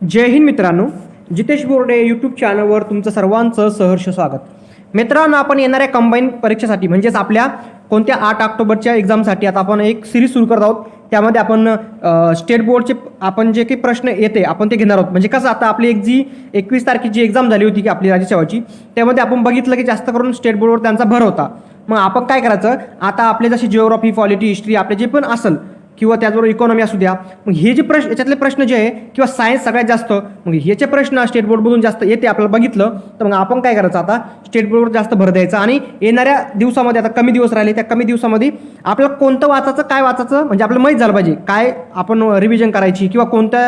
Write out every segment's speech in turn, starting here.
जय हिंद मित्रांनो, जितेश बोर्डे यूट्यूब चॅनलवर तुमचं सर्वांचं सहर्ष स्वागत. मित्रांनो, आपण येणाऱ्या कंबाईन परीक्षेसाठी म्हणजेच आपल्या कोणत्या 8 ऑक्टोबरच्या एक्झामसाठी आता आपण एक सिरीज सुरू करत आहोत. त्यामध्ये आपण स्टेट बोर्डचे आपण जे काही प्रश्न येते आपण ते घेणार आहोत. म्हणजे कसं, आता आपली 21 तारखेची एक्झाम झाली होती की आपली राज्यसेवाची, त्यामध्ये आपण बघितलं की जास्त करून स्टेट बोर्डवर त्यांचा भर होता. मग आपण काय करायचं, आता आपले जसे जिओग्राफी, पॉलिटी, हिस्ट्री आपले जे पण असेल किंवा त्याचबरोबर इकॉनॉमी असू द्या, मग हे जे प्रश्न याच्यातले प्रश्न जे आहे किंवा सायन्स सगळ्यात जास्त, मग ह्याचे प्रश्न स्टेट बोर्डमधून जास्त येते आपल्याला बघितलं, तर मग आपण काय करायचं, आता स्टेट बोर्डवर जास्त भर द्यायचा. आणि येणाऱ्या दिवसामध्ये आता कमी दिवस राहिले, त्या कमी दिवसामध्ये आपल्याला कोणतं वाचायचं, काय वाचायचं, म्हणजे आपल्याला माहीत झालं पाहिजे काय आपण रिव्हिजन करायची किंवा कोणत्या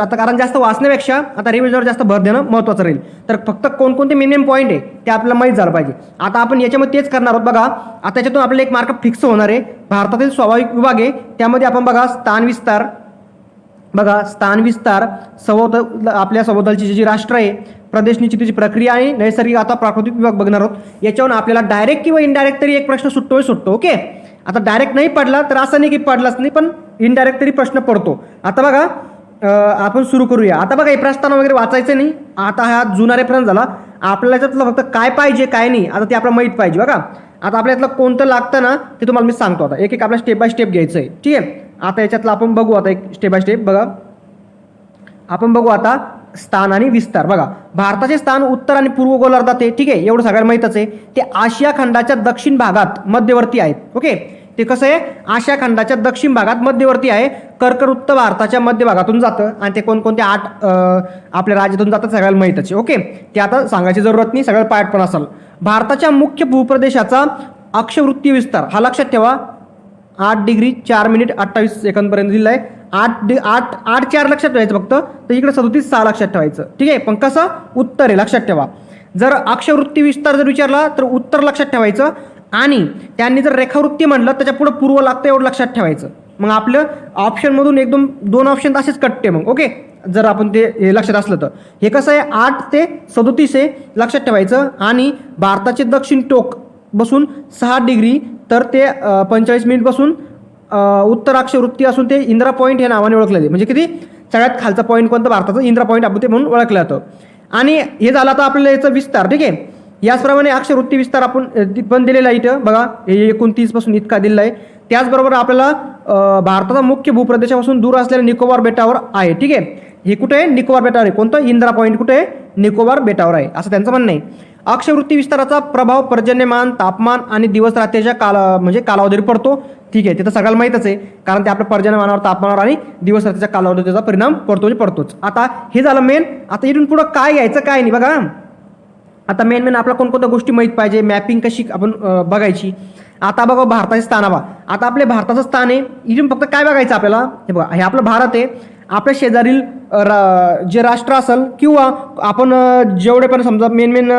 आता, कारण जास्त वाचण्यापेक्षा आता रिव्हिजनवर जास्त भर देणं महत्त्वाचं राहील. तर फक्त कोणकोणते मेन पॉईंट आहे ते आपल्याला माहीत झालं पाहिजे. आता आपण याच्यामध्ये तेच करणार आहोत. बघा, आता त्याच्यातून आपल्याला एक मार्क फिक्स होणार आहे. भारतातील स्वाभाविक विभाग आहे, त्यामध्ये आपण बघा स्थान विस्तार, आपल्या सभोवतालची जी राष्ट्र आहे, प्रदेश निश्चितीची प्रक्रिया आणि नैसर्गिक आता प्राकृतिक विभाग बघणार आहोत. याच्यावरून आपल्याला डायरेक्ट किंवा इनडायरेक्ट तरी एक प्रश्न सुटतो. ओके, आता डायरेक्ट नाही पडला तर असं नाही की पडलाच नाही, पण इनडायरेक्ट तरी प्रश्न पडतो. आता बघा, आपण सुरू करूया. आता बघा, हे प्रस्तावना वगैरे वाचायचं नाही. आता हा जुना रेफरन्स झाला. आपल्याला याच्यातलं फक्त काय पाहिजे काय नाही आता ते आपल्याला माहीत पाहिजे. बघा, आता आपल्या यातलं कोणतं लागतं ना ते तुम्हाला मी सांगतो. आता एक आपल्याला स्टेप बाय स्टेप घ्यायचं आहे. ठीक आहे, आता याच्यातलं आपण बघू. आता एक स्टेप बाय स्टेप बघा, आपण बघू आता स्थान आणि विस्तार. बघा, भारताचे स्थान उत्तर आणि पूर्व गोलार्धात आहे. ठीक आहे, एवढं सगळ्यांना माहीतच आहे. ते आशिया खंडाच्या दक्षिण भागात मध्यवर्ती आहेत. ओके, ते कसं आहे, आशिया खंडाच्या दक्षिण भागात मध्यवर्ती आहे. कर्कवृत्त भारताच्या मध्य भागातून जातं आणि ते कोणकोणते 8 आपल्या राज्यातून जातं सगळ्याला माहीतच आहे. ओके, ते आता सांगायची जरूरत नाही, सगळं पाठ पण असेल. भारताच्या मुख्य भूप्रदेशाचा अक्षवृत्तीय विस्तार हा लक्षात ठेवा, 8 डिग्री 4 मिनिट 28 सेकंदपर्यंत दिला आहे. 8 लक्षात ठेवायचं फक्त, तर इकडे 37 लक्षात ठेवायचं. ठीक आहे, पण कसं उत्तर आहे लक्षात ठेवा. जर अक्षवृत्ती विस्तार जर विचारला तर उत्तर लक्षात ठेवायचं, आणि त्यांनी जर रेखावृत्ती म्हटलं त्याच्या पुढे पूर्व लागतं एवढं लक्षात ठेवायचं. मग आपलं ऑप्शनमधून एकदम 2 ऑप्शन असेच कटते मग. ओके, जर आपण ते हे लक्षात असलं तर हे कसं आहे, 8 ते 37 आहे लक्षात ठेवायचं. आणि भारताचे दक्षिण टोक बसून 6 डिग्री तर ते 45 मिनिट बसून उत्तर अक्षवृत्ती असून ते इंदिरा पॉईंट हे नावाने ओळखलं जाते. म्हणजे किती सगळ्यात खालचा पॉईंट कोणतं भारताचं, इंदिरा पॉईंट आपण ते म्हणून ओळखलं जातं. आणि हे झालं आता आपल्याला याचं विस्तार. ठीक आहे, याचप्रमाणे अक्षवृत्ती विस्तार आपण पण दिलेला आहे. इथं बघा, हे 29 पासून इतका दिलेला आहे. त्याचबरोबर आपल्याला भारताचा मुख्य भूप्रदेशापासून दूर असलेल्या निकोबार बेटावर आहे. ठीक आहे, हे कुठे आहे, निकोबार बेटावर आहे. कोणतं, इंदिरा पॉईंट कुठे आहे, निकोबार बेटावर आहे, असं त्यांचं म्हणणं आहे. अक्षवृत्ती विस्ताराचा प्रभाव पर्जन्यमान, तापमान आणि दिवस रात्रीच्या कालावधीवर पडतो. ठीक आहे, ते तर सगळ्याला माहीतच आहे, कारण ते आपल्या पर्जन्यमानावर, तापमानावर आणि दिवस रात्रीच्या कालावधीवर त्याचा परिणाम पडतोच. आता हे झालं मेन. आता इथून पुढं काय घ्यायचं काय नाही बघा. आता मेन आपल्याला कोणकोणत्या गोष्टी माहीत पाहिजे, मॅपिंग कशी आपण बघायची. आता बघा, भारताचे स्थान हवा. आता आपले भारताचं स्थान आहे, इथून फक्त काय बघायचं आपल्याला, हे बघा, हे आपलं भारत आहे. आपल्या शेजारील जे राष्ट्र असेल किंवा आपण जेवढे पण समजा मेन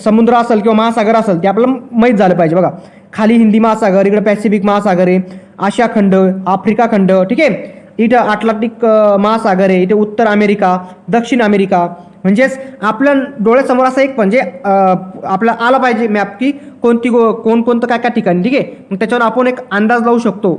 समुद्र असेल किंवा महासागर असेल ते आपल्याला माहीत झालं पाहिजे. बघा, खाली हिंदी महासागर, इकडे पॅसिफिक महासागर आहे, आशिया खंड, आफ्रिका खंड. ठीक आहे, इथं अटलांटिक महासागर आहे, इथे उत्तर अमेरिका, दक्षिण अमेरिका. म्हणजेच आपल्या डोळ्यासमोर असं एक म्हणजे आपल्याला आला पाहिजे मॅप की कोणतं काय ठिकाणी. ठीक आहे, मग त्याच्यावर आपण एक अंदाज लावू शकतो,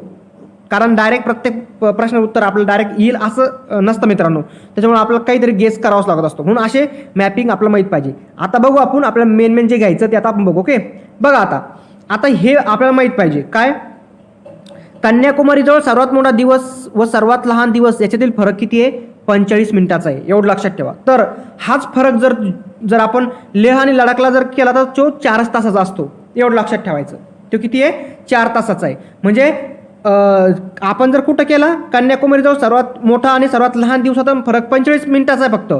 कारण डायरेक्ट प्रत्येक प्रश्न उत्तर आपल्याला डायरेक्ट येईल असं नसतं मित्रांनो. त्याच्यामुळे आपल्याला काहीतरी गेस करावाच लागत असतो, म्हणून असे मॅपिंग आपल्याला माहीत पाहिजे. आता बघू आपण आपल्याला मेन जे घ्यायचं ते आता आपण बघू. ओके, बघा, आता हे आपल्याला माहीत पाहिजे काय, कन्याकुमारीजवळ सर्वात मोठा दिवस व सर्वात लहान दिवस याच्यातील फरक किती आहे, 45 मिनिटाचा आहे, एवढं लक्षात ठेवा. तर हाच फरक जर आपण लेह आणि लडाखला जर केला तर तो 4 तासाचा असतो, एवढं लक्षात ठेवायचं. तो किती आहे, 4 तासाचा आहे. म्हणजे आपण जर कुठं केला, कन्याकुमारीजवळ सर्वात मोठा आणि सर्वात लहान दिवसाचा फरक 45 मिनिटाचा आहे फक्त.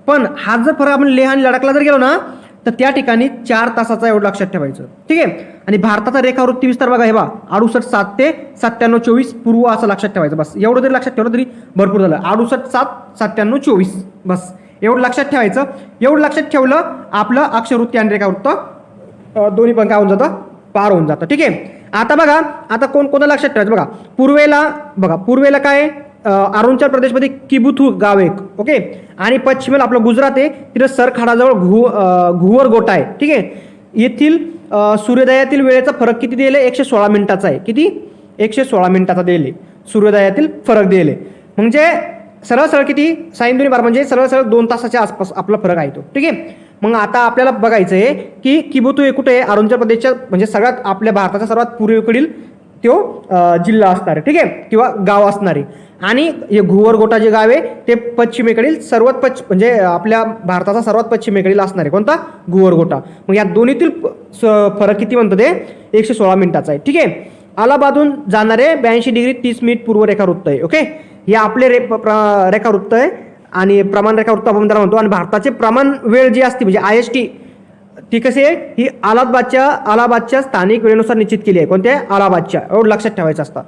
पण हा जर फरक आपण लेह आणि लडाखला जर गेलो ना तर त्या ठिकाणी 4 तासाचा एवढं लक्षात ठेवायचं. ठीक आहे, आणि भारताचा रेखावृत्ती विस्तार बघा, हे बा 68 ते 97 पूर्व असं लक्षात ठेवायचं. बस एवढं जरी लक्षात ठेवलं तरी भरपूर झालं. 68 97 बस एवढं लक्षात ठेवायचं. एवढं लक्षात ठेवलं आपलं अक्षवृत्ती आणि रेखावृत्त दोन्ही पण काय होऊन जातं, पार होऊन जातं. ठीक आहे, आता बघा, आता कोणतं लक्षात ठेवायचं. बघा, पूर्वेला काय, अरुणाचल प्रदेशमध्ये किबुथू गाव एक. ओके, आणि पश्चिमेला आपलं गुजरात आहे, तिथं सरखाडाजवळ घुवर गोटा आहे. ठीक आहे, येथील सूर्योदयातील वेळेचा फरक किती दिले, 116 मिनिटाचा आहे. किती, 116 मिनिटाचा दिले सूर्योदयातील फरक दिले. म्हणजे सरळ सरळ किती साईन 2 12 म्हणजे सरळ सरळ 2 तासाच्या आसपास आपला फरक आहे तो. ठीक आहे. मग आता आपल्याला बघायचं आहे की किबुतू हे कुठे आहे, अरुणाचल प्रदेशच्या म्हणजे सगळ्यात आपल्या भारताचा सर्वात पूर्वेकडील तो जिल्हा असणार आहे. ठीक आहे, किंवा गाव असणार आहे. आणि हे घुवरगोटा जे गाव आहे ते पश्चिमेकडील सर्वात म्हणजे आपल्या भारताचा सर्वात पश्चिमेकडील असणार आहे. कोणता? घुवरगोटा. मग या दोन्हीतील फरक किती म्हणतं ते 116 मिनिटाचा आहे. ठीक आहे. अलाहाबादहून जाणारे 82 डिग्री 30 मिनिट पूर्व रेखावृत्त आहे. ओके, हे आपले रेखावृत्त आहे आणि प्रमाण रेखावृत्त आपण त्याला म्हणतो. आणि भारताचे प्रमाण वेळ जी असते म्हणजे IST ती कशी आहे, ही अलाहाबादच्या स्थानिक वेळेनुसार निश्चित केली आहे. कोणत्या? अलाहाबादच्या. एवढं लक्षात ठेवायचं असतं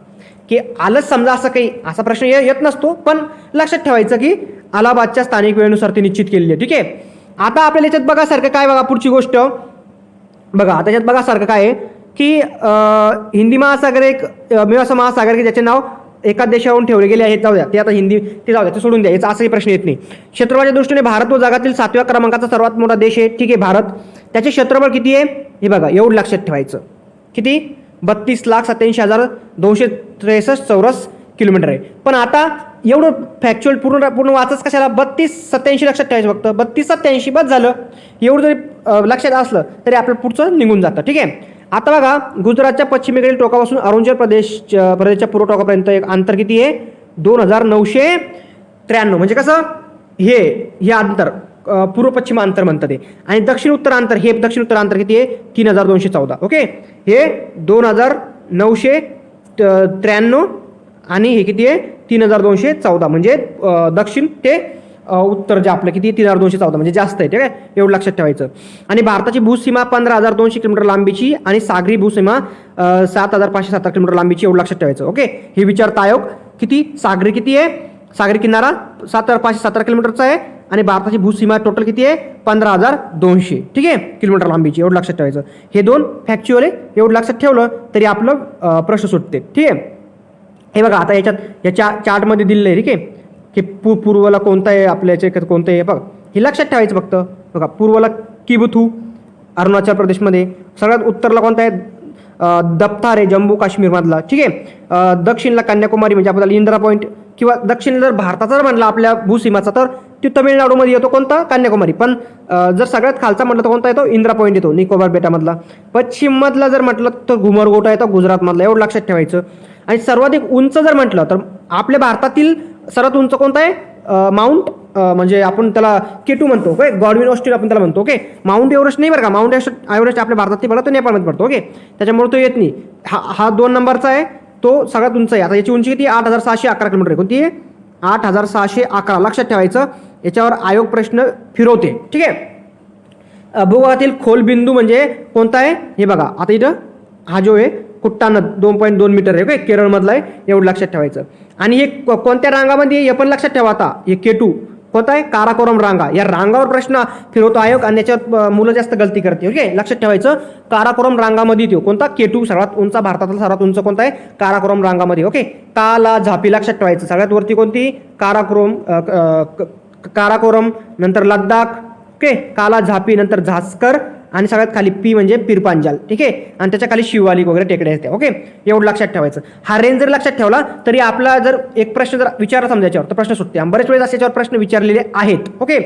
की आलंच समजा असं काही असा प्रश्न येत नसतो, पण लक्षात ठेवायचं की अलाहाबादच्या स्थानिक वेळेनुसार ती निश्चित केलेली आहे. ठीक आहे. आता आपल्याला याच्यात बघासारखं काय, बघा पुढची गोष्ट बघा. आता याच्यात बघासारखं काय आहे की हिंदी महासागर एक असं महासागर की ज्याचे नाव एका देशावरून ठेवले गेले आहेत. जाऊ द्या, ते आता हिंदी ते जाऊ द्या, ते सोडून द्या, याचा असाही प्रश्न येत नाही. क्षेत्रफळाच्या दृष्टीने भारत व जगातील 7व्या क्रमांकाचा सर्वात मोठा देश आहे. ठीक आहे, भारत. त्याचे क्षेत्रफळ किती आहे हे बघा, एवढं लक्षात ठेवायचं. किती? 32,87,263 चौरस किलोमीटर आहे. पण आता एवढं फॅक्च्युअल पूर्ण वाचच कशाला, 32,87 लक्षात ठेवायचं फक्त. 32,87 बस झालं. एवढं जरी लक्षात असलं तरी आपलं पुढचं निघून जातं. ठीक आहे. आता बघा, गुजरातच्या पश्चिमेकडील टोकापासून अरुणाचल प्रदेशच्या पूर्व टोकापर्यंत एक अंतर किती आहे? 2,993. म्हणजे कसं, हे अंतर पूर्व पश्चिम अंतर म्हणतात ते. आणि दक्षिण उत्तर अंतर, हे दक्षिण उत्तर अंतर किती आहे? 3,214. ओके, हे 2,993 आणि हे किती आहे? 3,214. म्हणजे दक्षिण ते उत्तर जे आपलं किती? 3,214 म्हणजे जास्त आहे. ठीक आहे, एवढं लक्षात ठेवायचं. आणि भारताची भूसीमा 15,200 किलोमीटर लांबीची आणि सागरी भूसीमा 7,507 किलोमीटर लांबीची, एवढं लक्षात ठेवायचं. ओके, हे विचारता आयोग किती सागरी किती आहे? सागरी किनारा 7,517 किलोमीटरचा आहे आणि भारताची भूसीमा टोटल किती आहे? 15,200. ठीक आहे, किलोमीटर लांबीची, एवढं लक्षात ठेवायचं. हे दोन फॅक्च्युअल आहे, एवढं लक्षात ठेवलं तरी आपलं प्रश्न सुटते. ठीक आहे. हे बघा, आता याच्या चार्टमध्ये दिलेलं आहे. ठीक आहे, की पूर्वला कोणता आहे, आपल्या याच्यात कोणतं आहे बघा, हे लक्षात ठेवायचं फक्त. बघा, पूर्वला किबुथू अरुणाचल प्रदेशमध्ये, सगळ्यात उत्तरला कोणता आहे? दप्तार आहे जम्मू काश्मीरमधला. ठीक आहे. दक्षिणला कन्याकुमारी म्हणजे आपल्याला इंदिरा पॉईंट, किंवा दक्षिण जर भारताचा जर म्हणला आपल्या भूसीमाचा तर ती तमिळनाडूमध्ये येतो. कोणता? कन्याकुमारी. पण जर सगळ्यात खालचा म्हटलं तर कोणता येतो? इंदिरा पॉईंट येतो, निकोबार बेटामधला. पश्चिममधला जर म्हटलं तर घुमरगोटा येतो गुजरातमधला, एवढं लक्षात ठेवायचं. आणि सर्वाधिक उंच जर म्हटलं तर आपल्या भारतातील सर्वात उंच कोणता आहे? माउंट म्हणजे आपण त्याला K2 म्हणतो. ओके, गॉडविन ऑस्ट्रेलिया आपण त्याला म्हणतो. ओके, माउंट एव्हरेस्ट नाही बरं का, माउंट एव्हरेस्ट आपल्या भारतातील बघा तो नेपाळमध्ये पडतो. ओके, त्याच्यामुळे तो येत नाही. हा 2 नंबरचा आहे, तो सगळ्यात उंच आहे. आता याची उंची किती? 8,611 किलोमीटर आहे. कोणती आहे? 8,611. लक्षात ठेवायचं, याच्यावर आयोग प्रश्न फिरवते. ठीक आहे. भूभागातील खोल बिंदू म्हणजे कोणता आहे हे बघा. आता इथं हा जो आहे कुट्टानद 2.2 मीटर आहे. ओके, केरळमधला आहे, एवढं लक्षात ठेवायचं. आणि हे कोणत्या रांगामध्ये हे पण लक्षात ठेवा. आता हे K2 कोणता आहे? काराकोरम रांगा. या रांगावर प्रश्न फिरवतो आयोग आणि याच्यावर मुलं जास्त गलती करते. ओके, लक्षात ठेवायचं, काराकोरम रांगामध्ये येतो. कोणता? K2 सर्वात उंच, भारतातला सर्वात उंच कोणता आहे? काराकोरम रांगामध्ये. ओके, काला झापी लक्षात ठेवायचं. सगळ्यात वरती कोणती? काराकोरम, नंतर लद्दाख. ओके, काला झापी, नंतर झास्कर आणि सगळ्यात खाली पी म्हणजे पीरपांजाल. ठीक आहे, आणि त्याच्या खाली शिवालिक वगैरे टेकडे असते. ओके, एवढं लक्षात ठेवायचं. हा रेंज जर लक्षात ठेवला तरी आपला जर एक प्रश्न जर विचारला समजायच्यावर तर प्रश्न सुटते. बरेच वेळेस याच्यावर प्रश्न विचारलेले आहेत. ओके,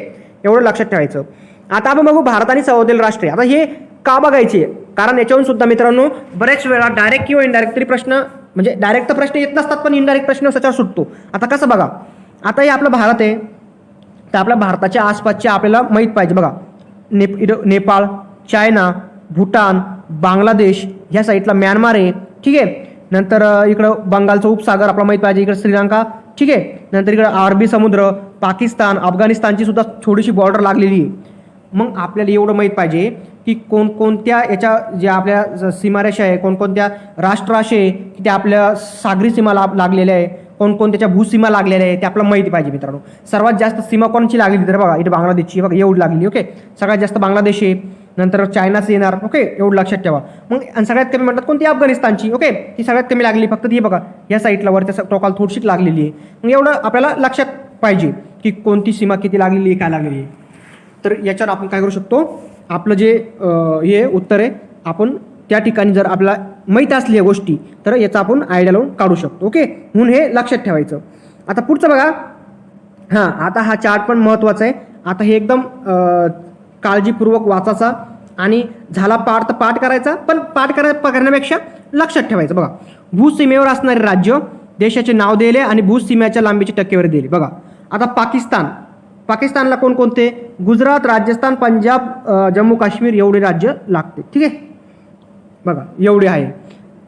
एवढं लक्षात ठेवायचं. आता आपण बघू भारत आणि सौदेल राष्ट्रे. आता हे का बघायचे? कारण याच्यावरून सुद्धा मित्रांनो बरेच वेळा डायरेक्ट किंवा इनडायरेक्ट तरी प्रश्न, म्हणजे डायरेक्ट तर प्रश्न येत नसतात पण इनडायरेक्ट प्रश्न त्याच्यावर सुटतो. आता कसं बघा, आता हे आपलं भारत आहे तर आपल्या भारताच्या आसपासचे आपल्याला माहीत पाहिजे. बघा, नेपाळ, चायना, भूटान, बांगलादेश, ह्या साईडला म्यानमार आहे. ठीक आहे, नंतर इकडं बंगालचा उपसागर आपला माहीत पाहिजे, इकडे श्रीलंका. ठीक आहे, नंतर इकडे अरबी समुद्र, पाकिस्तान, अफगाणिस्तानची सुद्धा थोडीशी बॉर्डर लागलेली आहे. मग आपल्याला एवढं माहीत पाहिजे की कोणकोणत्या याच्या ज्या आपल्या सीमारेषा आहे, कोणकोणत्या राष्ट्र असे आहे की त्या आपल्या सागरी सीमा लागलेल्या आहे, कोणकोणत्याच्या भूसीमा लागलेल्या आहे ते आपल्याला माहिती पाहिजे मित्रांनो. सर्वात जास्त सीमा कोणची लागली तर बघा इथे बांगलादेशची, बघा एवढी लागली. ओके, सगळ्यात जास्त बांगलादेश आहे, नंतर चायनाचं येणार. ओके, एवढं लक्षात ठेवा. मग सगळ्यात कमी म्हणतात कोणती? अफगाणिस्तानची. ओके, ती सगळ्यात कमी लागली, फक्त ती बघा या साईडला वरच्या टोकाला थोडीशी लागलेली आहे. मग एवढं आपल्याला लक्षात पाहिजे की कोणती सीमा किती लागलेली आहे, काय लागलेली आहे. तर याच्यावर आपण काय करू शकतो, आपलं जे हे उत्तर आहे आपण त्या ठिकाणी जर आपल्याला माहीत असली या गोष्टी तर याचा आपण आयडिया लावून काढू शकतो. ओके, म्हणून हे लक्षात ठेवायचं. आता पुढचं बघा, हां, आता हा चार्ट पण महत्त्वाचा आहे. आता हे एकदम काळजीपूर्वक वाचायचा आणि झाला पाठ तर पाठ करायचा, पण पाठ करण्यापेक्षा लक्षात ठेवायचं. बघा, भूसीमेवर असणारे राज्य, देशाचे नाव दिले आणि भूसीमेच्या लांबीची टक्केवारी दिली. बघा, आता पाकिस्तानला कोणकोणते? गुजरात, राजस्थान, पंजाब, जम्मू काश्मीर एवढे राज्य लागते. ठीक आहे, बघा एवढे आहे.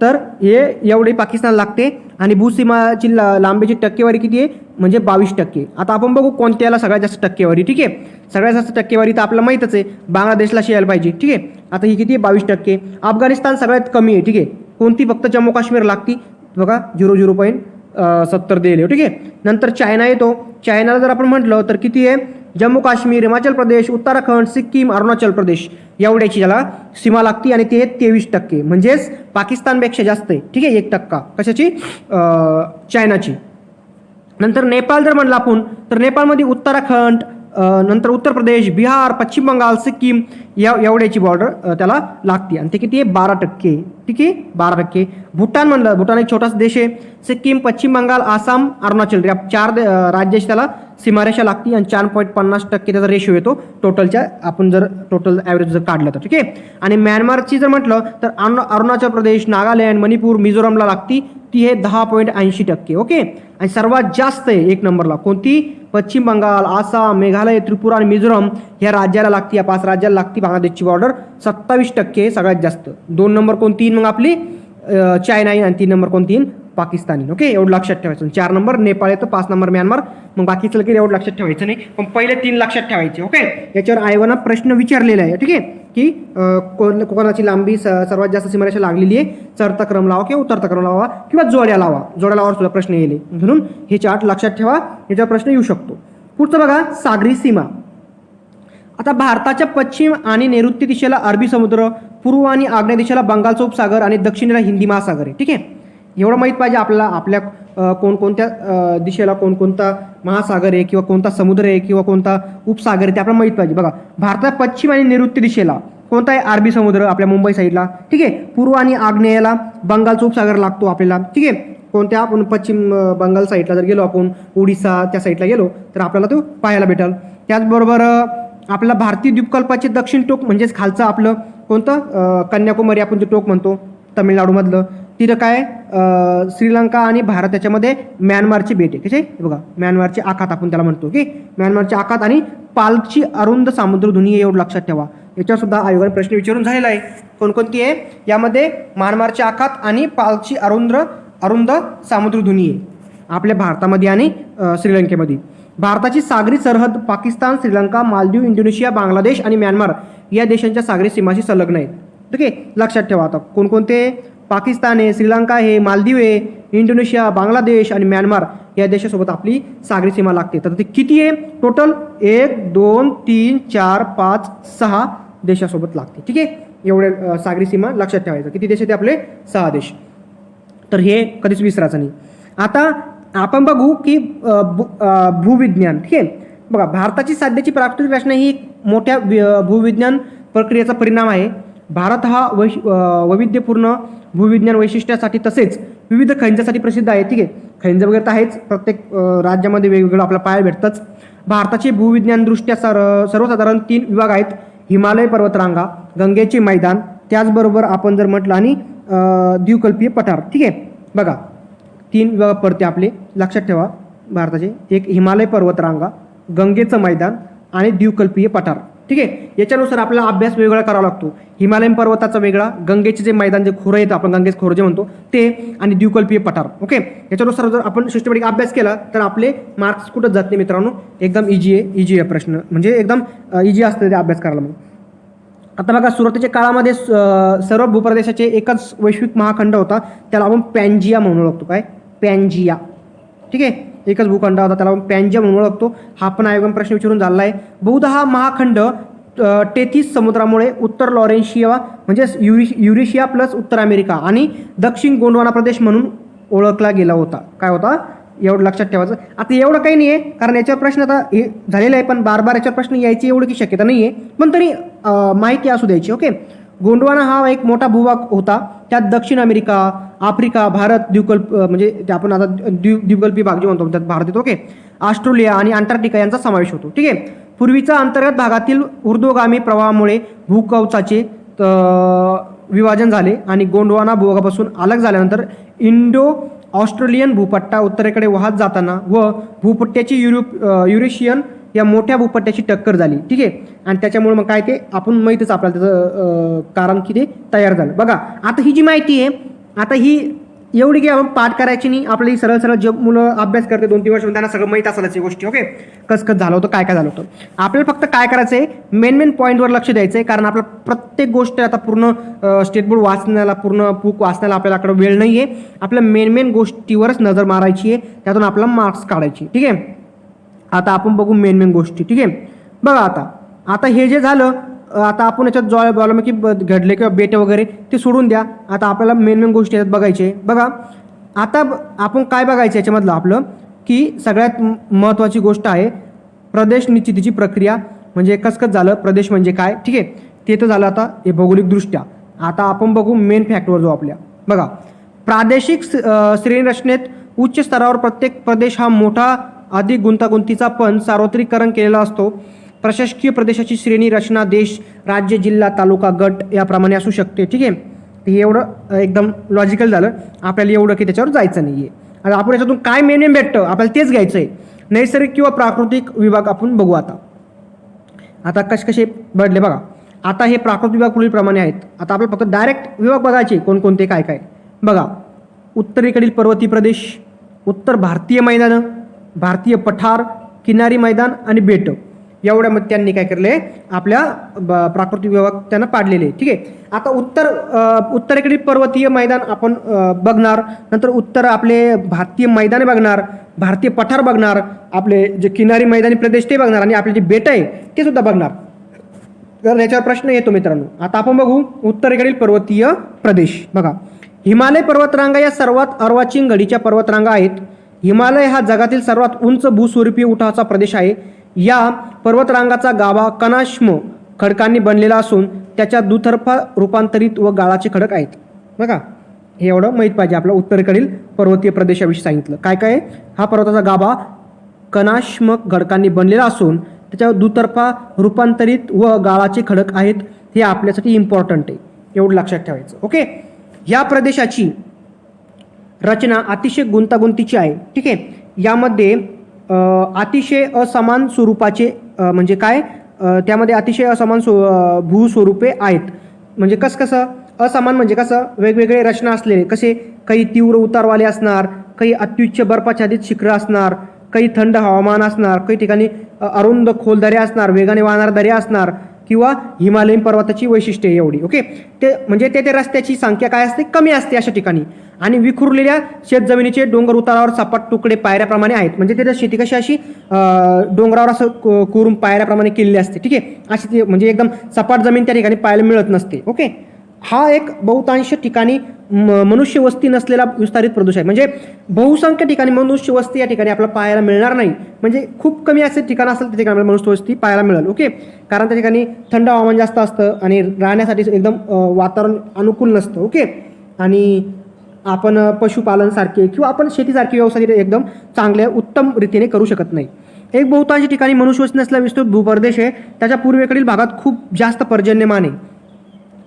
तर हे एवढे पाकिस्तान लागते आणि भूसीमाची लांबीची टक्केवारी किती आहे? म्हणजे 22%. आता आपण बघू कोणत्याला सगळ्यात जास्त टक्केवारी. ठीक आहे, सगळ्यात जास्त टक्केवारी तर आपल्याला माहीतच आहे, बांगलादेशला यायला पाहिजे. ठीक आहे, आता ही किती आहे? 22%. अफगाणिस्तान सगळ्यात कमी आहे. ठीक आहे, कोणती? फक्त जम्मू काश्मीर लागती. बघा 0.70 दिले. ठीक आहे, नंतर चायना येतो. चायनाला जर आपण म्हटलं तर किती आहे? जम्मू काश्मीर, हिमाचल प्रदेश, उत्तराखंड, सिक्कीम, अरुणाचल प्रदेश एवढ्याची ज्याला सीमा लागती आणि ते 23%, म्हणजेच पाकिस्तानपेक्षा जास्त आहे. ठीक आहे, 1% कशाची? चायनाची. नंतर नेपाळ जर म्हणलं आपण तर नेपाळमध्ये उत्तराखंड, नंतर उत्तर प्रदेश, बिहार, पश्चिम बंगाल, सिक्कीम एवढ्याची बॉर्डर त्याला लागते आणि ते किती आहे? 12%. ठीक आहे, 12%. भूटान म्हणलं, भूटान एक छोटासा देश आहे. सिक्कीम, पश्चिम बंगाल, आसाम, अरुणाचल या 4 राज्याची त्याला सीमारेषा लागते आणि 4.50% त्याचा रेशो येतो टोटलच्या. आपण जर टोटल ॲव्हरेज जर काढलं तर. ठीक आहे, आणि म्यानमारची जर म्हटलं तर अरुणाचल प्रदेश, नागालँड, मणिपूर, मिझोरामला लागती. ती आहे 10.80%. ओके, आणि सर्वात जास्त आहे 1 नंबरला कोणती? पश्चिम बंगाल, आसाम, मेघालय, त्रिपुरा आणि मिझोराम या राज्याला लागती, या 5 राज्याला लागती बांगलादेशची बॉर्डर. 27% सगळ्यात जास्त. 2 नंबर कोणती? मग आपली चायना आणि 3 नंबर कोणती? पाकिस्तानी. ओके, एवढं लक्षात ठेवायचं. 4 नंबर नेपाळ येतं, 5 नंबर म्यानमार. मग बाकीचं लगेच एवढं लक्षात ठेवायचं नाही, पण पहिले 3 लक्षात ठेवायचे. ओके, याच्यावर आयोगानं प्रश्न विचारलेला आहे. ठीक आहे, की कोकणाची लांबी सर्वात जास्त सीमारेषा लागलेली आहे, चढता क्रम लावा किंवा उतरता क्रम लावा किंवा जोड्या लावावर सुद्धा प्रश्न येईल. म्हणून हे चार्ट लक्षात ठेवा, याच्यावर प्रश्न येऊ शकतो. पुढचं बघा, सागरी सीमा. आता भारताच्या पश्चिम आणि नैऋत्य दिशेला अरबी समुद्र, पूर्व आणि आग्नेय दिशेला बंगालचा उपसागर आणि दक्षिणेला हिंदी महासागर आहे. ठीक आहे, एवढं माहीत पाहिजे आपल्याला आपल्या कोणकोणत्या दिशेला कोणकोणता महासागर आहे किंवा कोणता समुद्र आहे किंवा कोणता उपसागर आहे ते आपल्याला माहीत पाहिजे. बघा, भारतात पश्चिम आणि नैऋत्य दिशेला कोणता आहे? अरबी समुद्र आपल्या मुंबई साईडला. ठीक आहे, पूर्व आणि आग्नेयला बंगालचा उपसागर लागतो आपल्याला. ठीक आहे, कोणत्या? आपण पश्चिम बंगाल साईडला जर गेलो, आपण ओडिसा त्या साईडला गेलो तर आपल्याला तो पाहायला भेटेल. त्याचबरोबर आपला भारतीय द्वीपकल्पाचे दक्षिण टोक म्हणजेच खालचं आपलं कोणतं? कन्याकुमारी आपण जे टोक म्हणतो तमिळनाडूमधलं, तिथं काय? श्रीलंका आणि भारत याच्यामध्ये म्यानमारची बेट आहे. कसे? बघा, म्यानमारचे आखात आपण त्याला म्हणतो. ओके, म्यानमारचे आखात आणि पालची अरुंद सामुद्रधुनी एवढं लक्षात ठेवा. याच्यावर सुद्धा आयोगाने प्रश्न विचारून झालेला आहे. कोणकोणती आहे? यामध्ये म्यानमारचे आखात आणि पालची अरुंद सामुद्रधुनी आहे आपल्या भारतामध्ये आणि श्रीलंकेमध्ये. भारताची सागरी सरहद पाकिस्तान, श्रीलंका, मालदीव, इंडोनेशिया, बांगलादेश आणि म्यानमार या देशांच्या सागरी सीमाशी संलग्न आहेत. ओके, लक्षात ठेवा. आता कोणकोणते? पाकिस्तान आहे, श्रीलंका आहे, मालदीव आहे, इंडोनेशिया, बांगलादेश आणि म्यानमार या देशासोबत आपली सागरी सीमा लागते. तर ते किती आहे? टोटल 1, 2, 3, 4, 5, 6 देशासोबत लागते. ठीक आहे, एवढे सागरी सीमा लक्षात ठेवायचं. किती देश आहेत आपले? 6 देश. तर हे कधीच विसरायचं नाही. आता आपण बघू की भूविज्ञान. ठीक आहे, बघा, भारताची सध्याची प्राकृतिक रचना ही मोठ्या भूविज्ञान प्रक्रियेचा परिणाम आहे. भारत हा वैविध्यपूर्ण भूविज्ञान वैशिष्ट्यासाठी तसेच विविध खनिजासाठी प्रसिद्ध आहे. ठीक आहे, खनिज वगैरे तर आहेच, प्रत्येक राज्यामध्ये वेगवेगळं आपल्याला पाहायला भेटतंच. भारताचे भूविज्ञानदृष्ट्या सर्वसाधारण 3 विभाग आहेत: हिमालय पर्वतरांगा, गंगेचे मैदान, त्याचबरोबर आपण जर म्हटलं आणि द्विकल्पीय पठार. ठीक आहे, बघा 3 विभाग पडते आपले, लक्षात ठेवा भारताचे. एक हिमालय पर्वतरांगा, गंगेचं मैदान आणि द्विकल्पीय पठार. ठीक आहे, याच्यानुसार आपल्याला अभ्यास वेगळा करावा लागतो. हिमालयन पर्वताचा वेगळा, गंगेचे जे मैदान जे खोरं येतं आपण गंगेचं खोरं जे म्हणतो ते, आणि द्विकल्पीय पठार. ओके, याच्यानुसार जर आपण सिस्टमॅटिक अभ्यास केला तर आपले मार्क्स कुठं जात नाही मित्रांनो. एकदम इजी आहे प्रश्न, म्हणजे एकदम इजी असतं ते अभ्यास करायला. मग आता बघा, सुरुवातीच्या काळामध्ये सर्व भूप्रदेशाचे एकच वैश्विक महाखंड होता, त्याला आपण पॅन्जिया म्हणू लागतो. काय? पॅन्जिया. ठीक आहे, एकच भूखंड होता, त्याला आपण पॅन्जिया म्हणू लागतो. हा पण आयोगाने प्रश्न विचारून झाला आहे. बहुधा हा महाखंड टेथिस समुद्रामुळे उत्तर लॉरेन्शिया म्हणजे युरेशिया प्लस उत्तर अमेरिका आणि दक्षिण गोंडवाना प्रदेश म्हणून ओळखला गेला होता. काय होता? एवढं लक्षात ठेवायचं. आता एवढं काही नाही आहे, कारण याच्यावर प्रश्न आता हे झालेला आहे, पण बार याच्यावर प्रश्न यायची एवढी की शक्यता नाही आहे, पण तरी माहिती असू द्यायची. ओके, गोंडवाना हा एक मोठा भूभाग होता, त्यात दक्षिण अमेरिका, आफ्रिका, भारत द्वीपकल्प म्हणजे आपण आता द्वीपकल्पीय भाग जे म्हणतो त्यात भारत येतो. ओके, ऑस्ट्रेलिया आणि अंटार्क्टिका यांचा समावेश होतो. ठीक आहे. पूर्वीचा अंतर्गत भागातील ऊर्ध्वगामी प्रवाहामुळे भूकवचाचे विभाजन झाले आणि गोंडवाना भूभागापासून अलग झाल्यानंतर इंडो ऑस्ट्रेलियन भूपट्टा उत्तरेकडे वाहत जाताना व भूपट्ट्याची युरेशियन या मोठ्या भूपट्ट्याची टक्कर झाली. ठीक आहे. आणि त्याच्यामुळे मग काय ते आपण माहितीच आपल्याला त्याचं कारण की ते तयार झालं. बघा आता ही जी माहिती आहे, आता ही एवढी की आपण पाठ करायची नाही, आपली सरळ सरळ जे मुलं अभ्यास करते 2-3 वर्ष त्यांना सगळं माहीत असायची गोष्टी. ओके, कसं झालं होतं, काय काय झालं होतं. आपल्याला फक्त काय करायचं आहे, मेन पॉईंटवर लक्ष द्यायचं आहे. कारण आपलं प्रत्येक गोष्ट आता पूर्ण स्टेट बोर्ड वाचण्याला, पूर्ण बुक वाचण्याला आपल्याकडे वेळ नाही आहे. आपल्या मेन गोष्टीवरच नजर मारायची आहे, त्यातून आपल्याला मार्क्स काढायची. ठीक आहे. आता आपण बघू मेन गोष्टी. ठीक आहे. बघा आता हे जे झालं, आता आपण याच्यात ज्वालामुखी घडले किंवा बेटे वगैरे ते सोडून द्या. आता आपल्याला मेन गोष्टी याच्यात बघायचे. बघा आता आपण काय बघायचं याच्यामधलं आपलं, की सगळ्यात महत्त्वाची गोष्ट आहे प्रदेश निश्चितीची प्रक्रिया. म्हणजे कसं झालं, प्रदेश म्हणजे काय. ठीक आहे. ते तर झालं आता हे भौगोलिकदृष्ट्या. आता आपण बघू मेन फॅक्टवर जो आपल्या. बघा प्रादेशिक श्रेणीरचनेत उच्च स्तरावर प्रत्येक प्रदेश हा मोठा अधिक गुंतागुंतीचा पण सार्वत्रिकरण केलेला असतो. प्रशासकीय प्रदेशाची श्रेणी रचना देश, राज्य, जिल्हा, तालुका, गट याप्रमाणे असू शकते. ठीक आहे. हे एवढं एकदम लॉजिकल झालं. आपल्याला एवढं की त्याच्यावर जायचं नाही आहे. आता आपण याच्यातून काय मेन भेटतं आपल्याला तेच घ्यायचं आहे. नैसर्गिक किंवा प्राकृतिक विभाग आपण बघू. आता कसे बदले बघा. आता हे प्राकृतिक विभाग पुढीलप्रमाणे आहेत. आता आपल्याला फक्त डायरेक्ट विभाग बघायचे कोणकोणते काय काय. बघा उत्तरेकडील पर्वतीय प्रदेश, उत्तर भारतीय मैदानं, भारतीय पठार, किनारी मैदान आणि बेट एवढ्यामध्ये त्यांनी काय केले, आपल्या प्राकृतिक विभाग त्यांना पाडलेले. ठीक आहे. आता उत्तरेकडील पर्वतीय मैदान आपण बघणार, नंतर उत्तर आपले भारतीय मैदाने बघणार, भारतीय पठार बघणार, आपले जे किनारी मैदानी प्रदेश ते बघणार आणि आपले जे बेट आहे ते सुद्धा बघणार. तर याच्यावर प्रश्न येतो मित्रांनो. आता आपण बघू उत्तरेकडील पर्वतीय प्रदेश. बघा हिमालय पर्वतरांगा या सर्वात अर्वाचीन घडीच्या पर्वतरांगा आहेत. हिमालय हा जगातील सर्वात उंच भूस्वरूपी उठावाचा प्रदेश आहे. या पर्वतरांगाचा गाभा कनाश्म खडकांनी बनलेला असून त्याच्या दुतर्फा रूपांतरित व गाळाचे खडक आहेत. बघा हे एवढं माहीत पाहिजे. आपल्या उत्तरेकडील पर्वतीय प्रदेशाविषयी सांगितलं काय काय. हा पर्वताचा गाभा कनाश्म खडकांनी बनलेला असून त्याच्यावर दुतर्फा रूपांतरित व गाळाचे खडक आहेत. हे आपल्यासाठी इम्पॉर्टंट आहे, एवढं लक्षात ठेवायचं. ओके. या प्रदेशाची रचना अतिशय गुंतागुंतीची आहे. ठीक आहे. यामध्ये अतिशय असमान स्वरूपाचे म्हणजे काय, त्यामध्ये अतिशय असमान भूस्वरूपे आहेत. म्हणजे कसं असमान म्हणजे कसं, वेगवेगळे रचना असलेले. कसे, काही तीव्र उतारवाले असणार, काही अत्युच्च बर्फाच्छादित शिखरं असणार, काही थंड हवामान असणार, काही ठिकाणी अरुंद खोल दऱ्या असणार, वेगाने वाहणाऱ्या दऱ्या असणार, किंवा हिमालयीन पर्वताची वैशिष्ट्ये एवढी. ओके. ते म्हणजे ते रस्त्याची संख्या काय असते, कमी असते अशा ठिकाणी. आणि विखुरलेल्या शेतजमिनीचे डोंगर उतारावर सपाट तुकडे पायऱ्याप्रमाणे आहेत. म्हणजे ते शेती कशी अशी डोंगरावर असं कोरून पायऱ्याप्रमाणे केलेली असते. ठीक आहे. अशी ती म्हणजे एकदम सपाट जमीन त्या ठिकाणी पाहायला मिळत नसते. ओके. हा एक बहुतांश ठिकाणी मनुष्य वस्ती नसलेला विस्तारित प्रदेश आहे. म्हणजे बहुसंख्य ठिकाणी मनुष्य वस्ती या ठिकाणी आपल्याला पाहायला मिळणार नाही. म्हणजे खूप कमी असे ठिकाण असेल त्या ठिकाणी मनुष्य वस्ती पाहायला मिळेल. ओके. कारण त्या ठिकाणी थंड हवामान जास्त असतं आणि राहण्यासाठी एकदम वातावरण अनुकूल नसतं. ओके. आणि आपण पशुपालनसारखे किंवा आपण शेतीसारखे व्यवसाय एकदम चांगल्या उत्तम रीतीने करू शकत नाही. एक बहुतांश ठिकाणी मनुष्यवस्ती नसलेला विस्तृत भूप्रदेश आहे. त्याच्या पूर्वेकडील भागात खूप जास्त पर्जन्यमान आहे.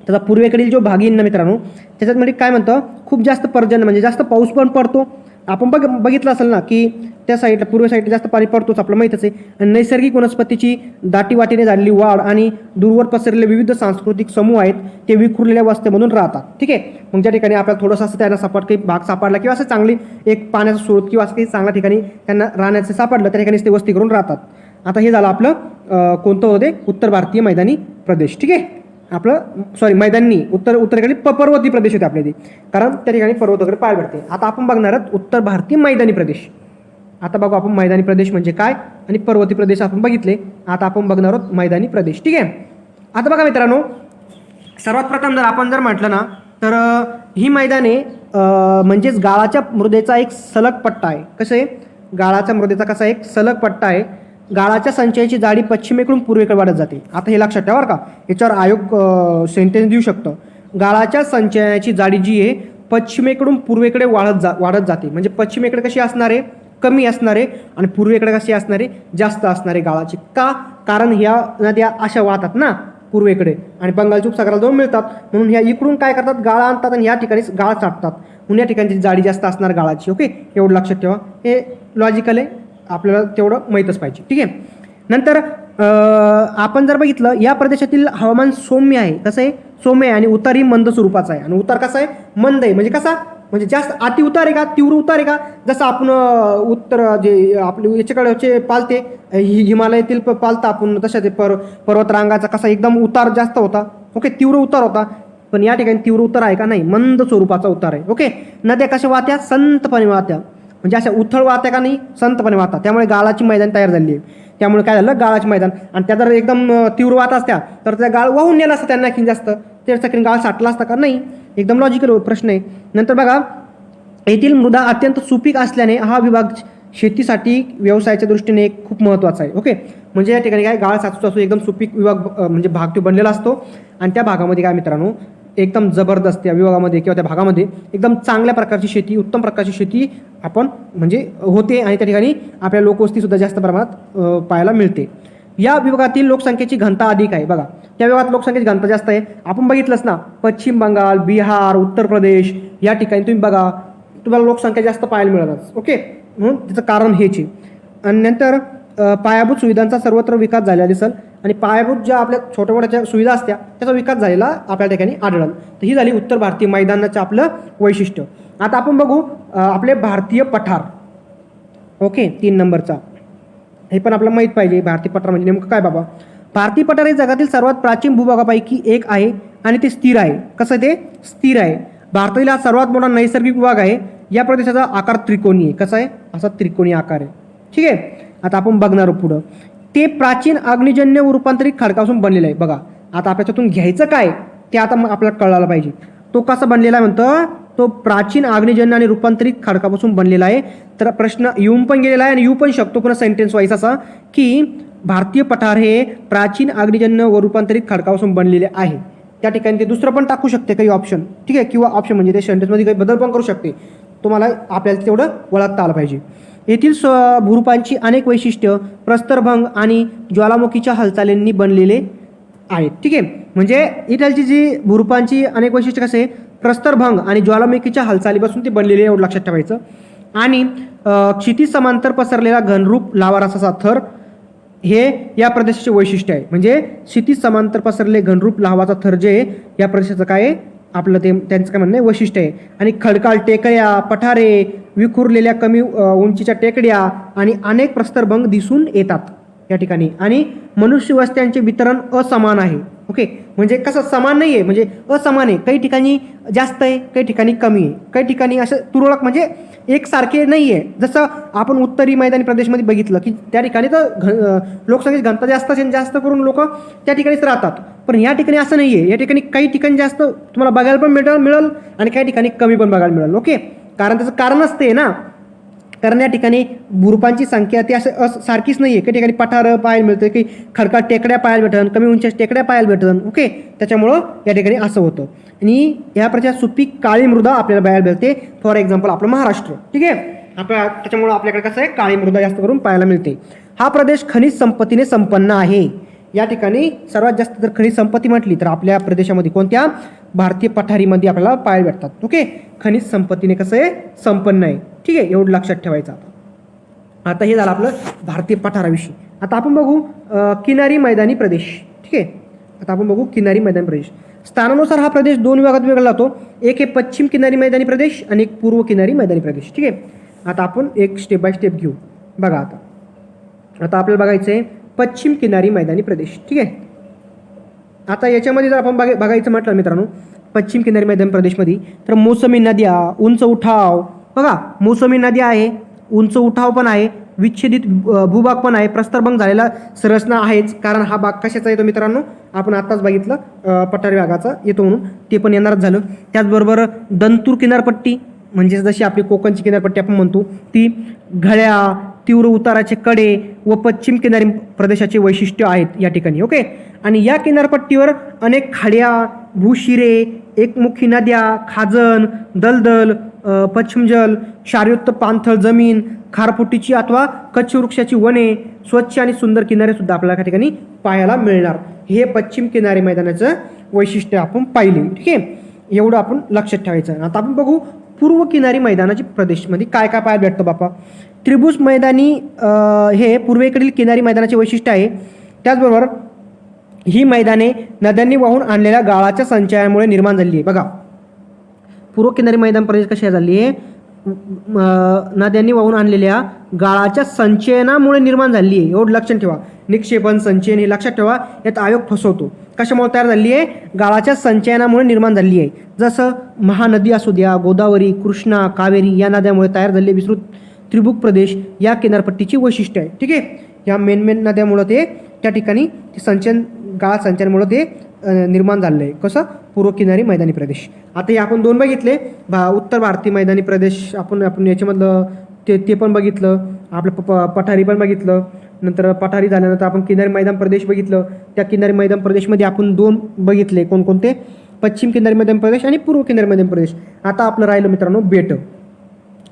त्याचा पूर्वेकडील जो भाग येईल ना मित्रांनो, त्याच्यात म्हणजे काय म्हणतं, खूप जास्त पर्जन्य म्हणजे जास्त पाऊस पण पडतो. आपण बघितलं असेल ना की त्या साईडला पूर्व साईडला जास्त पाणी पडतोच, आपलं माहीतच आहे. आणि नैसर्गिक वनस्पतीची दाटीवाटीने झालेली वाढ आणि दूरवर पसरलेले विविध सांस्कृतिक समूह आहेत, ते विखुरलेल्या वस्त्यांमधून राहतात. ठीक आहे. मग ज्या ठिकाणी आपल्याला थोडंसं असं त्यांना सपाट काही भाग सापडला किंवा असं चांगली एक पाण्याचा स्रोत किंवा असं काही चांगल्या ठिकाणी त्यांना राहण्याचं सापडलं, त्या ठिकाणी ते वस्ती करून राहतात. आता हे झालं आपलं कोणतं होते, उत्तर भारतीय मैदानी प्रदेश. ठीक आहे. आपलं मैदानी उत्तरेकडे पर्वतीय प्रदेश होते आपल्या इथे, कारण त्या ठिकाणी पर्वत वगैरे पाहायला भेटते. आता आपण बघणार आहोत उत्तर भारतीय मैदानी प्रदेश. आता बघू आपण मैदानी प्रदेश म्हणजे काय आणि पर्वतीय प्रदेश आपण बघितले. आता आपण बघणार आहोत मैदानी प्रदेश. ठीक आहे. आता बघा मित्रांनो, सर्वात प्रथम जर आपण म्हटलं ना, तर ही मैदाने म्हणजेच गाळाच्या मृदेचा एक सलग पट्टा आहे. कसं आहे, गाळाच्या मृदेचा कसा एक सलग पट्टा आहे. गाळाच्या संचयाची जाडी पश्चिमेकडून पूर्वेकडे वाढत जाते. आता हे लक्षात ठेवा बरं का, याच्यावर आयोग सेंटेन्स देऊ शकतो. गाळाच्या संचयाची जाडी जी आहे पश्चिमेकडून पूर्वेकडे वाढत जाते. म्हणजे पश्चिमेकडे कशी असणार आहे, कमी असणारे आणि पूर्वेकडे कसे असणारे जास्त असणारे गाळाचे. का? कारण ह्या नद्या अशा वाहतात ना पूर्वेकडे आणि बंगालच्या उपसागराला जाऊन मिळतात, म्हणून ह्या इकडून काय करतात, गाळा आणतात आणि ह्या ठिकाणी गाळ साठतात, म्हणून या ठिकाणची जाडी जास्त असणार गाळाची. ओके, एवढं लक्षात ठेवा. हे लॉजिकल आहे, आपल्याला तेवढं माहीतच पाहिजे. ठीक आहे. नंतर आपण जर बघितलं या प्रदेशातील हवामान सौम्य आहे. कसं आहे? सौम्य आहे आणि उतारही मंद स्वरूपाचा आहे. आणि उतार कसा आहे? मंद आहे. म्हणजे कसा? म्हणजे जास्त अति उतार आहे का तीव्र उतार आहे का? जसं आपण उत्तर जे आपले याच्याकडचे पालते हिमालयातील पालता आपण तशा ते पर्वतरांगाचा कसा एकदम उतार जास्त होता. ओके, तीव्र उतार होता. पण या ठिकाणी तीव्र उतार आहे का? नाही, मंद स्वरूपाचा उतार आहे. ओके, नद्या कशा वाहत्या? संतपणे वाहत्या. म्हणजे अशा उथळ वाहत्या का? नाही, संतपणे वाहतात. त्यामुळे गाळाची मैदान तयार झाली आहे. त्यामुळे काय झालं? गाळाची मैदान. आणि त्या जर एकदम तीव्र वाहत असत्या तर त्या गाळ वाहून नेला असतं त्यांना आणखीन जास्त, त्याच्याकडे गाळ साठला असता का? नाही. एकदम लॉजिकल प्रश्न आहे. नंतर बघा, येथील मृदा अत्यंत सुपीक असल्याने हा विभाग शेतीसाठी व्यवसायाच्या दृष्टीने खूप महत्त्वाचा आहे. ओके, म्हणजे या ठिकाणी काय गाळ साचू असतो, एकदम सुपीक विभाग म्हणजे भाग तो बनलेला असतो आणि त्या भागामध्ये काय मित्रांनो एकदम जबरदस्त त्या विभागामध्ये किंवा त्या भागामध्ये एकदम चांगल्या प्रकारची शेती, उत्तम प्रकारची शेती आपण म्हणजे होते आणि त्या ठिकाणी आपल्या लोकवस्तीसुद्धा जास्त प्रमाणात पाहायला मिळते. या विभागातील लोकसंख्येची घनता अधिक आहे. बघा, त्या विभागात लोकसंख्येची घनता जास्त आहे. आपण बघितलंच ना, पश्चिम बंगाल, बिहार, उत्तर प्रदेश या ठिकाणी तुम्ही बघा, तुम्हाला लोकसंख्या जास्त पाहायला मिळणार. ओके, म्हणून त्याचं कारण हेच आहे. आणि नंतर पायाभूत सुविधांचा सर्वत्र विकास झालेला दिसेल आणि पायाभूत ज्या आपल्या छोट्या मोठ्या सुविधा असत्या त्याचा विकास झालेला आपल्या ठिकाणी आढळेल. तर ही झाली उत्तर भारतीय मैदानाचं आपलं वैशिष्ट्य. आता आपण बघू आपले भारतीय पठार. ओके, 3 नंबरचा हे पण आपल्याला माहीत पाहिजे. भारतीय पठार म्हणजे नेमकं काय बाबा? भारतीय पठार हे जगातील सर्वात प्राचीन भूभागापैकी एक आहे आणि ते स्थिर आहे. कसं ते स्थिर आहे? भारतातील हा सर्वात मोठा नैसर्गिक विभाग आहे. या प्रदेशाचा आकार त्रिकोणी आहे. कसा आहे? असा त्रिकोणी आकार आहे. ठीक आहे. आता आपण बघणार पुढं, ते प्राचीन अग्निजन्य व रूपांतरित खडकापासून बनलेलं आहे. बघा, आता आपल्याच्यातून घ्यायचं काय ते आता आपल्याला कळायला पाहिजे. तो कसा बनलेला आहे म्हणतं? तो प्राचीन अग्निजन्य आणि रूपांतरित खडकापासून बनलेला आहे. तर प्रश्न येऊन पण गेलेला आहे आणि येऊ पण शकतो पुन्हा सेंटेन्स वाईज असा की भारतीय पठार हे प्राचीन अग्निजन्य व रूपांतरित खडकापासून बनलेले आहे. त्या ठिकाणी ते दुसरं पण टाकू शकते काही ऑप्शन. ठीक आहे, किंवा ऑप्शन म्हणजे ते सेंटेन्समध्ये काही बदल पण करू शकते. तुम्हाला आपल्याला तेवढं ओळखता आलं पाहिजे. येथील भूरूपांची अनेक वैशिष्ट्य प्रस्तरभंग आणि ज्वालामुखीच्या हालचालींनी बनलेले आहेत. ठीक आहे, म्हणजे इथलची जी भूरूपांची अनेक वैशिष्ट्य कसे प्रस्तरभंग आणि ज्वालामुखीच्या हालचालीपासून ते बनलेले, एवढं लक्षात ठेवायचं. आणि क्षितिज समांतर पसरलेला घनरूप लावारसाचा थर हे या प्रदेशाचे वैशिष्ट्य आहे. म्हणजे क्षितिज समांतर पसरले घनरूप लावाचा थर जे या प्रदेशाचं काय आपलं ते त्यांचं काय म्हणणं आहे वैशिष्ट्य आहे. आणि खडकाळ टेकड्या, पठारे, विखुरलेल्या कमी उंचीच्या टेकड्या आणि अनेक प्रस्तरभंग दिसून येतात या ठिकाणी. आणि मनुष्य वस्त्यांचे वितरण असमान आहे. ओके, म्हणजे कसं समान नाही आहे, म्हणजे असमान आहे. काही ठिकाणी जास्त आहे, काही ठिकाणी कमी आहे, काही ठिकाणी असं तुरळक म्हणजे एकसारखे नाही आहे. जसं आपण उत्तरी मैदानी प्रदेशमध्ये बघितलं की त्या ठिकाणी तर लोकसंख्येची घनता जास्त असेल, जास्त करून लोक त्या ठिकाणीच राहतात. पण या ठिकाणी असं नाही आहे. या ठिकाणी काही ठिकाणी जास्त तुम्हाला बघायला पण मिळेल आणि काही ठिकाणी कमी पण बघायला मिळेल. ओके, कारण त्याचं कारणच ते ना, कारण या ठिकाणी भूरूपांची संख्या ती असं सारखीच नाही आहे. काही ठिकाणी पठारं पाहायला मिळतं, काही खडकाळ टेकड्या पाहायला भेटन, कमी उंचीच्या टेकड्या पाहायला भेटन. ओके, त्याच्यामुळं या ठिकाणी असं होतं. आणि या प्रदेशात सुपीक काळी मृदा आपल्याला पाहायला मिळते. फॉर एक्झाम्पल आपलं महाराष्ट्र. ठीक आहे, त्याच्यामुळं आपल्याकडे कसं आहे काळी मृदा जास्त करून पाहायला मिळते. हा प्रदेश खनिज संपत्तीने संपन्न आहे. या ठिकाणी सर्वात जास्त जर खनिज संपत्ती म्हटली तर आपल्या प्रदेशामध्ये कोणत्या भारतीय पठारीमध्ये आपल्याला पाहायला भेटतात. ओके, खनिज संपत्तीने कसं आहे संपन्न आहे. ठीक आहे, एवढं लक्षात ठेवायचं. आता हे झालं आपलं भारतीय पठाराविषयी. आता आपण बघू किनारी मैदानी प्रदेश. ठीक आहे, आता आपण बघू किनारी मैदानी प्रदेश. स्थानानुसार हा प्रदेश 2 विभागात विभागला जातो. एक आहे पश्चिम किनारी मैदानी प्रदेश आणि एक पूर्व किनारी मैदानी प्रदेश. ठीक आहे, आता आपण एक स्टेप बाय स्टेप घेऊ. बघा, आता आपल्याला बघायचं आहे पश्चिम किनारी मैदानी प्रदेश. ठीक आहे, आता याच्यामध्ये जर आपण बघायचं म्हटलं मित्रांनो पश्चिम किनारी मैदानी प्रदेशमध्ये तर मोसमी नद्या, उंच उठाव. बघा, मोसमी नद्या आहे, उंच उठाव पण आहे, विच्छेदित भूभाग पण आहे, प्रस्तरभंग झालेला संरचना आहेच. कारण हा भाग कशाचा येतो मित्रांनो, आपण आत्ताच बघितलं पठार विभागाचा येतो म्हणून, ते पण येणारच झालं. त्याचबरोबर दंतूर किनारपट्टी म्हणजे जशी आपली कोकणची किनारपट्टी आपण म्हणतो ती, घळ्या, तीव्र उताराचे कडे व पश्चिम किनारी प्रदेशाचे वैशिष्ट्य आहेत या ठिकाणी. ओके, आणि या किनारपट्टीवर अनेक खाड्या, भूशिरे, एकमुखी नद्या, खाजण, दलदल पश्चिम जल, क्षारयुक्त पाणथळ जमीन, खारफुटीची अथवा कच्छ वृक्षाची वने, स्वच्छ आणि सुंदर किनारे सुद्धा आपल्याला त्या ठिकाणी पाहायला मिळणार. हे पश्चिम किनारी मैदानाचं वैशिष्ट्य आपण पाहिले. ठीक आहे, एवढं आपण लक्षात ठेवायचं. आता आपण बघू पूर्व किनारी मैदानाची प्रदेशमध्ये काय काय पाहायला भेटतं बापा. त्रिभुज मैदानी हे पूर्वेकडील किनारी मैदानाचे वैशिष्ट्य आहे. त्याचबरोबर ही मैदाने नद्यांनी वाहून आणलेल्या गाळाच्या संचयामुळे निर्माण झाली आहे. बघा, पूर्व किनारी मैदान प्रदेश कशी झाली आहे, नद्यांनी वाहून आणलेल्या गाळाच्या संचयनामुळे निर्माण झाली आहे. एवढं लक्षात ठेवा. निक्षेपण, संचयन हे लक्षात ठेवा, यात आयोग फसवतो. कशामुळे तयार झाली आहे, गाळाच्या संचयनामुळे निर्माण झाली आहे. जसं महानदी असू द्या, गोदावरी, कृष्णा, कावेरी या नद्यामुळे तयार झालेले विस्तृत त्रिभुज प्रदेश या किनारपट्टीची वैशिष्ट्य आहे. ठीक आहे, या मेन नद्यामुळं ते त्या ठिकाणी संचयन, गाळा संचयनामुळे ते निर्माण झालेलं आहे. कसं, पूर्व किनारी मैदानी प्रदेश. आता हे आपण दोन बघितले, उत्तर भारतीय मैदानी प्रदेश आपण याच्यामधलं ते पण बघितलं, आपलं पठारी पण बघितलं. नंतर पठारी झाल्यानंतर आपण किनारी मैदान प्रदेश बघितलं. त्या किनारी मैदान प्रदेशमध्ये आपण दोन बघितले, कोणकोणते, पश्चिम किनारी मैदान प्रदेश आणि पूर्व किनारी मैदान प्रदेश. आता आपलं राहिलं मित्रांनो बेट.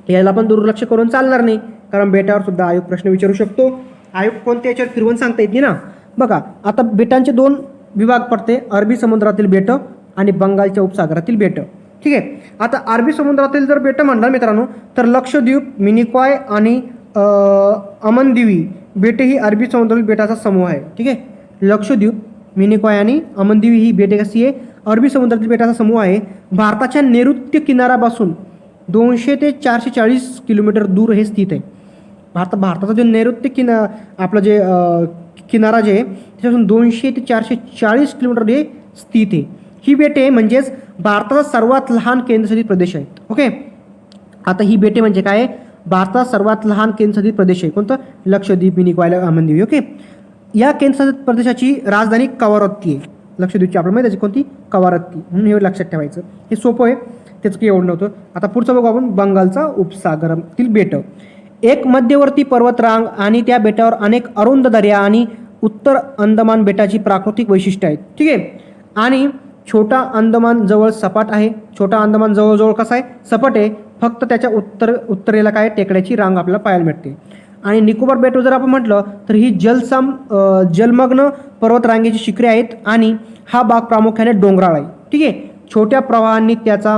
याला पण दुर्लक्ष करून चालणार नाही, कारण बेटावर सुद्धा आयोग प्रश्न विचारू शकतो. आयोग कोणत्या याच्यावर फिरवून सांगता येत नाही ना. बघा, आता बेटांचे दोन विभाग पडते, अरबी समुद्रातील बेटं आणि बंगालच्या उपसागरातील बेटं. ठीक आहे, आता अरबी समुद्रातील जर बेटं म्हणणार मित्रांनो, तर लक्षद्वीप, मिनिकॉय आणि अमनदिवी बेटे ही अरबी समुद्रातील बेटाचा समूह आहे. ठीक आहे, लक्षद्वीप, मिनिकॉय आणि अमनदिवी ही बेटे कशी आहे, अरबी समुद्रातील बेटाचा समूह आहे. भारताच्या नैऋत्य किनाऱ्यापासून 200 ते 440 किलोमीटर दूर हे स्थित आहे. भारताचा जो नैऋत्य आपलं जे किनारा जे आहे त्याच्यापासून 200 ते 440 किलोमीटर हे स्थित आहे. ही बेटे म्हणजेच भारताचा सर्वात लहान केंद्रशासित प्रदेश आहेत. ओके, आता ही बेटे म्हणजे काय, भारताचा सर्वात लहान केंद्रशासित प्रदेश आहे. कोणतं, लक्षद्वीप, मिनिकॉय, अमनदिवी. ओके, या केंद्रशासित प्रदेशाची राजधानी कवारत्ती आहे. लक्षद्वीपची आपल्याला माहिती आहे कोणती, कवारत्ती, म्हणून हे लक्षात ठेवायचं. हे सोपं आहे, त्याचं काही एवढं नव्हतं. आता पुढचं बघू आपण बंगालचा उपसागरातील बेटं. एक मध्यवर्ती पर्वतरांग आणि त्या बेटावर अनेक अरुंद दऱ्या आणि उत्तर अंदमान बेटाची प्राकृतिक वैशिष्ट्ये आहेत. ठीक आहे, आणि छोटा अंदमान जवळ सपाट आहे. छोटा अंदमान जवळजवळ कसा आहे, सपाट आहे. फक्त त्याच्या उत्तरेला काय, टेकड्याची रांग आपल्याला पाहायला मिळते. आणि निकोबार बेट जर आपण म्हटलं तर ही जलमग्न पर्वतरांगेची शिखरे आहेत आणि हा भाग प्रामुख्याने डोंगराळ आहे. ठीक आहे, छोट्या प्रवाहांनी त्याचा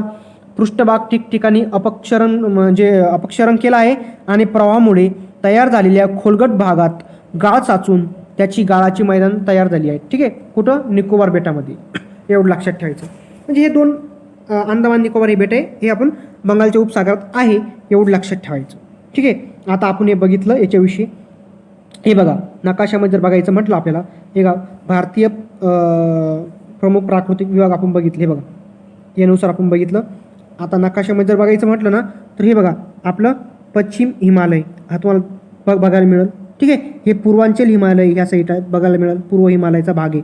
पृष्ठभाग ठिकठिकाणी अपक्षरण केला आहे आणि प्रवाहामुळे तयार झालेल्या खोलगट भागात गाळ साचून त्याची गाळाची मैदान तयार झाली आहेत. ठीक आहे, कुठं, निकोबार बेटामध्ये. एवढं लक्षात ठेवायचं. म्हणजे हे दोन अंदमान निकोबार हे बेट आहे, हे आपण बंगालच्या उपसागरात आहे, एवढं लक्षात ठेवायचं. ठीक आहे, आता आपण हे बघितलं याच्याविषयी. हे बघा, नकाशामध्ये जर बघायचं म्हटलं आपल्याला, हे भारतीय प्रमुख प्राकृतिक विभाग आपण बघितले. हे बघा, यानुसार आपण बघितलं. आता नकाशामध्ये जर बघायचं म्हटलं ना, तर हे बघा, आपलं पश्चिम हिमालय हा तुम्हाला बघायला मिळेल. ठीक आहे, हे पूर्वांचल हिमालय ह्या साईड आहे बघायला मिळेल, पूर्व हिमालयाचा भाग आहे.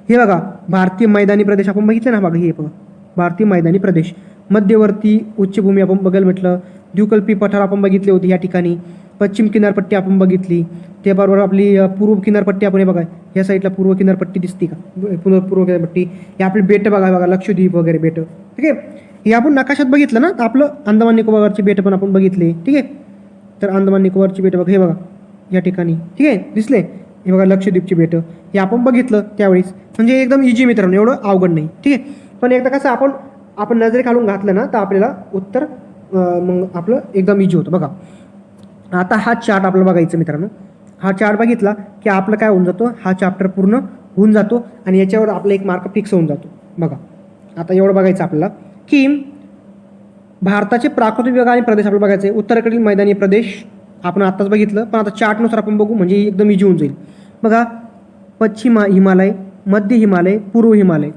हे बघा, भारतीय मैदानी प्रदेश आपण बघितले ना. बघा, हे बघा, भारतीय मैदानी प्रदेश. मध्यवर्ती उच्चभूमी आपण बघायला म्हटलं. द्विकल्पी पठार आपण बघितले होते या ठिकाणी. पश्चिम किनारपट्टी आपण बघितली. त्याबरोबर आपली पूर्व किनारपट्टी आपण हे बघा, या साईडला पूर्व किनारपट्टी दिसते का, पूर्व किनारपट्टी. हे आपली बेटं बघा, लक्षद्वीप वगैरे बेटं. ठीक आहे, हे आपण नकाशात बघितलं ना, तर आपलं अंदमान निकोबारची बेटं पण आपण बघितले. ठीक आहे, तर अंदमान निकोबारची बेटं बघा, हे बघा या ठिकाणी. ठीक आहे, दिसले, हे बघा लक्षद्वीपची बेटं, हे आपण बघितलं त्यावेळेस. म्हणजे एकदम इजी मित्रांनो, एवढं अवघड नाही. ठीक आहे, पण एकदा कसं आपण नजरे खालून घातलं ना, तर आपल्याला उत्तर मग आपलं एकदम इजी होतं. बघा, आता हा चार्ट आपल्याला बघायचं मित्रांनो. हा चार्ट बघितला की आपलं काय होऊन जातो, हा चॅप्टर पूर्ण होऊन जातो आणि याच्यावर आपला एक मार्क फिक्स होऊन जातो. बघा, आता एवढं बघायचं आपल्याला की भारताचे प्राकृतिक विभाग आणि प्रदेश आपल्याला बघायचे. उत्तरेकडील मैदानी प्रदेश आपण आत्ताच बघितलं, पण आता चार्टनुसार आपण बघू, म्हणजे एकदम इजी होऊन जाईल. बघा, पश्चिम हिमालय, मध्य हिमालय, पूर्व हिमालय.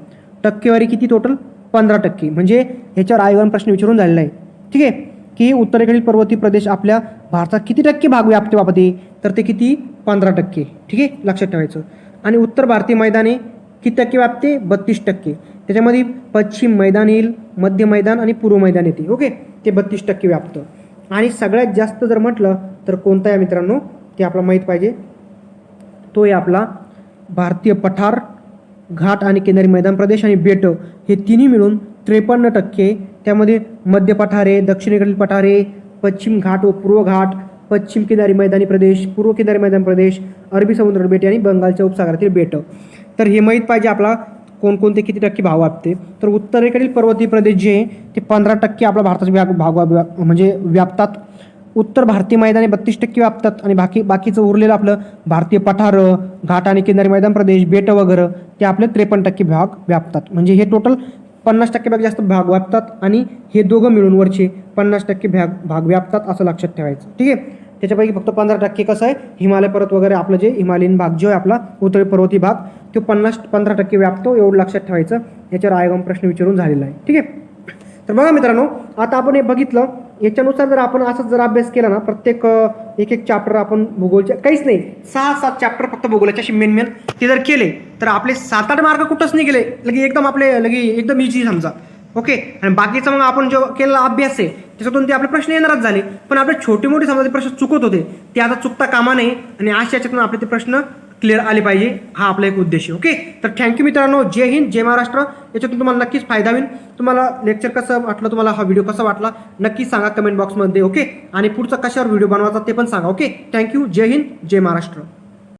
टक्केवारी किती टोटल, 15%. म्हणजे ह्याच्यावर आयोगाने प्रश्न विचारून झालेला आहे. ठीक आहे, की उत्तरेकडील पर्वतीय प्रदेश आपल्या भारतात किती टक्के भाग व्यापते, तर ते किती, 15%. ठीक आहे, लक्षात ठेवायचं. आणि उत्तर भारतीय मैदाने किती टक्के व्यापते, 32%. त्याच्यामध्ये पश्चिम मैदान येईल, मध्य मैदान आणि पूर्व मैदान येते. ओके, ते 32% व्यापतं. आणि सगळ्यात जास्त जर म्हटलं तर कोणता आहे मित्रांनो, ते आपल्याला माहीत पाहिजे. तो आहे आपला भारतीय पठार, घाट आणि किनारी मैदान प्रदेश आणि बेटं, हे तिन्ही मिळून 53% त्यामध्ये मध्य पठारे, दक्षिणेकडील पठारे, पश्चिम घाट व पूर्व घाट, पश्चिम किनारी मैदानी प्रदेश, पूर्व किनारी मैदानी प्रदेश, अरबी समुद्र बेटे आणि बंगालच्या उपसागरातील बेटं. तर हे माहीत पाहिजे आपला कोणकोणते किती टक्के भाग व्यापते. तर उत्तरेकडील पर्वतीय प्रदेश जे ते 15% आपला भारताचा म्हणजे व्यापतात. उत्तर भारतीय मैदाने 32% व्यापतात आणि बाकीचं उरलेलं आपलं भारतीय पठारं, घाट आणि किनारी मैदान प्रदेश, बेटं वगैरे ते आपले 53% भाग व्यापतात. म्हणजे हे टोटल 50% भाग जास्त भाग व्यापतात आणि हे दोघं मिळून वरचे 50% भाग व्यापतात असं लक्षात ठेवायचं. ठीक आहे. त्याच्यापैकी फक्त 15% कसं आहे हिमालय पर्वत वगैरे आपलं जे हिमालयीन भाग जो आहे आपला उत्तरी पर्वतीय भाग तो 15% व्यापतो एवढं लक्षात ठेवायचं. याच्यावर आयोगाने प्रश्न विचारून झालेला आहे. ठीक आहे. तर बघा मित्रांनो आता आपण हे बघितलं याच्यानुसार जर आपण असंच जर अभ्यास केला ना प्रत्येक एक चॅप्टर आपण भूगोलच्या काहीच नाही 6-7 चॅप्टर फक्त भूगोलाचे असे मेन ते जर केले तर आपले 7-8 मार्क कुठंच नाही गेले लगे एकदम इझी समजा. ओके. आणि बाकीचं मग आपण जो केलेला अभ्यास आहे त्याच्यातून ते आपले प्रश्न येणारच झाले पण आपले छोटे मोठे समजा ते प्रश्न चुकत होते ते आता चुकता कामा नये आणि अशा याच्यातून आपले ते प्रश्न क्लिअर आले पाहिजे हा आपला एक उद्देश आहे. ओके. तर थँक्यू मित्रांनो. जय हिंद जय महाराष्ट्र. याच्यातून तुम्हाला नक्कीच फायदा होईल. तुम्हाला लेक्चर कसं वाटलं तुम्हाला हा व्हिडिओ कसा वाटला नक्कीच सांगा कमेंट बॉक्समध्ये. ओके. आणि पुढचा कशावर व्हिडिओ बनवायचा ते पण सांगा. ओके. थँक्यू. जय हिंद जय महाराष्ट्र.